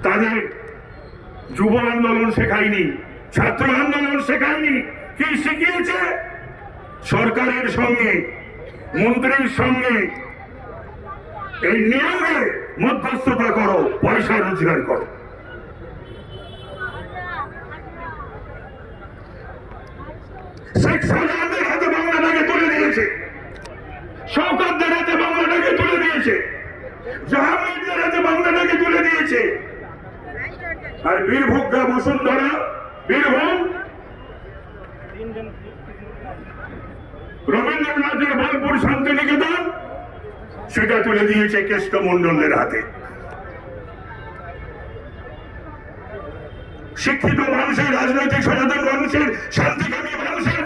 তাদের যুব আন্দোলন শেখায়নি, ছাত্র আন্দোলন শেখায়নি। কি শিখিয়েছে? সরকারের সঙ্গে, মন্ত্রীর সঙ্গে এই নিয়মে মধ্যস্থতা করো, পয়সা রোজগার করো। শেখ শাহজাহানের হাতে বাংলাটাকে তুলে দিয়েছে, শওকতদের হাতে বাংলাটাকে তুলে দিয়েছে, জাহাঙ্গীরদের হাতে বাংলাটাকে তুলে দিয়েছে। আর বীরভূগা বসুন্ধরা, বীরভূম রবীন্দ্রনাথের বোলপুর শান্তিনিকেতন, সেটা তুলে দিয়েছে কেষ্টমণ্ডলদের হাতে। শিক্ষিত মানুষের, রাজনৈতিক সচেতন মানুষের, শান্তিকামী মানুষের,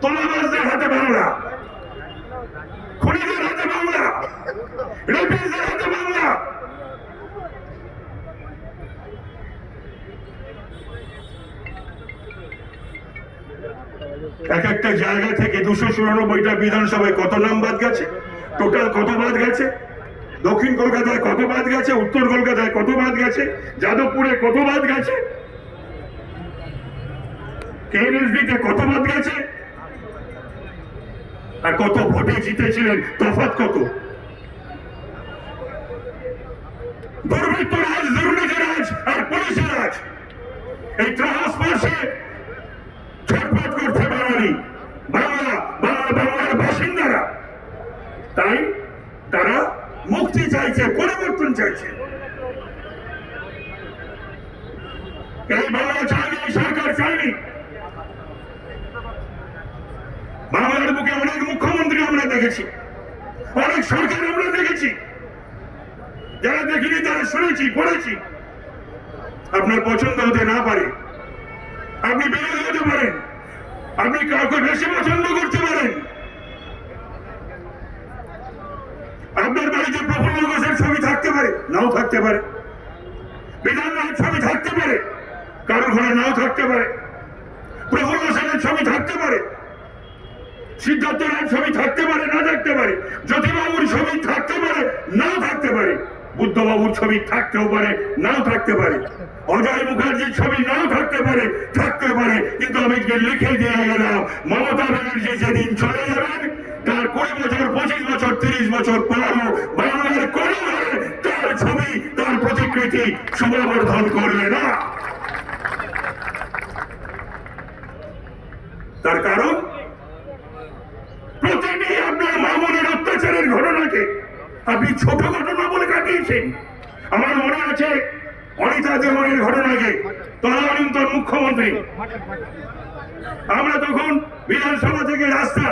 তোলাবাজদের হাতে বাংলা, খুনিদের হাতে বাংলা, রেপিস্টদের হাতে বাংলা। এক একটা জায়গা থেকে 294টা বিধানসভায় কত নাম বাদ গেছে? টোটাল কত বাদ গেছে? দক্ষিণ কলকাতায় কত বাদ গেছে? উত্তর কলকাতায় কত বাদ গেছে? যাদবপুরে কত বাদ গেছে? কেএনএসডিতে কত বাদ গেছে? আর কত ভোটে জিতেছিলেন? তফাৎ কত? দুর্বৃত্ত রাজ, দুর্নীতি রাজ আর পুলিশের রাজ, এই ত্রাসপাশে ছটফট করছে বাঙালি, বাংলার বাসিন্দারা। তাই তারা মুক্তি চাইছে, পরিবর্তন চাইছে। এই বাংলা চায়নি, সরকার চায়নি। বাংলার বুকে অনেক মুখ্যমন্ত্রী আমরা দেখেছি, অনেক সরকার আমরা দেখেছি, যারা দেখিনি তারা শুনেছি, পড়েছি। আপনার পছন্দ হতে না পারে, আপনি বিরোধী হতে পারেন, আপনি কাউকে বেশি পছন্দ করতে পারেন। আপনার বাড়িতে প্রফুল্ল ঘোষের ছবি থাকতে পারে, নাও থাকতে পারে। বিধান রায়ের ছবি থাকতে পারে, কারোর ঘরে নাও থাকতে পারে। প্রফুল্ল সেনের ছবি থাকতে পারে, সিদ্ধার্থ রায়ের ছবি থাকতে পারে, না থাকতে পারে। জ্যোতিবাবুর ছবি থাকতে পারে, নাও থাকতে পারে। বুদ্ধবাবুর ছবি থাকতেও পারে, নাও থাকতে পারে। অজয় মুখার্জির ছবি নাও থাকতে পারে, থাকতে পারে। কিন্তু আমি লিখে দিয়ে গেলাম, মমতা ব্যানার্জি যেদিন চলে যাবেন, তার 20 বছর, 25 বছর, 30 বছর পরও বাংলার কোনো তার ছবি, তার প্রতিকৃতি সমাবর্ধন করবে না। তার কারণ, প্রতিটি আপনার মামুনের অত্যাচারের ঘটনাকে আপনি ছোট ঘটনা বলে কাটিয়েছেন। আমার মনে আছে অনিতা দেওয়ানের ঘটনাকে, তদানীন্তন মুখ্যমন্ত্রী, আমরা তখন বিধানসভা থেকে রাস্তা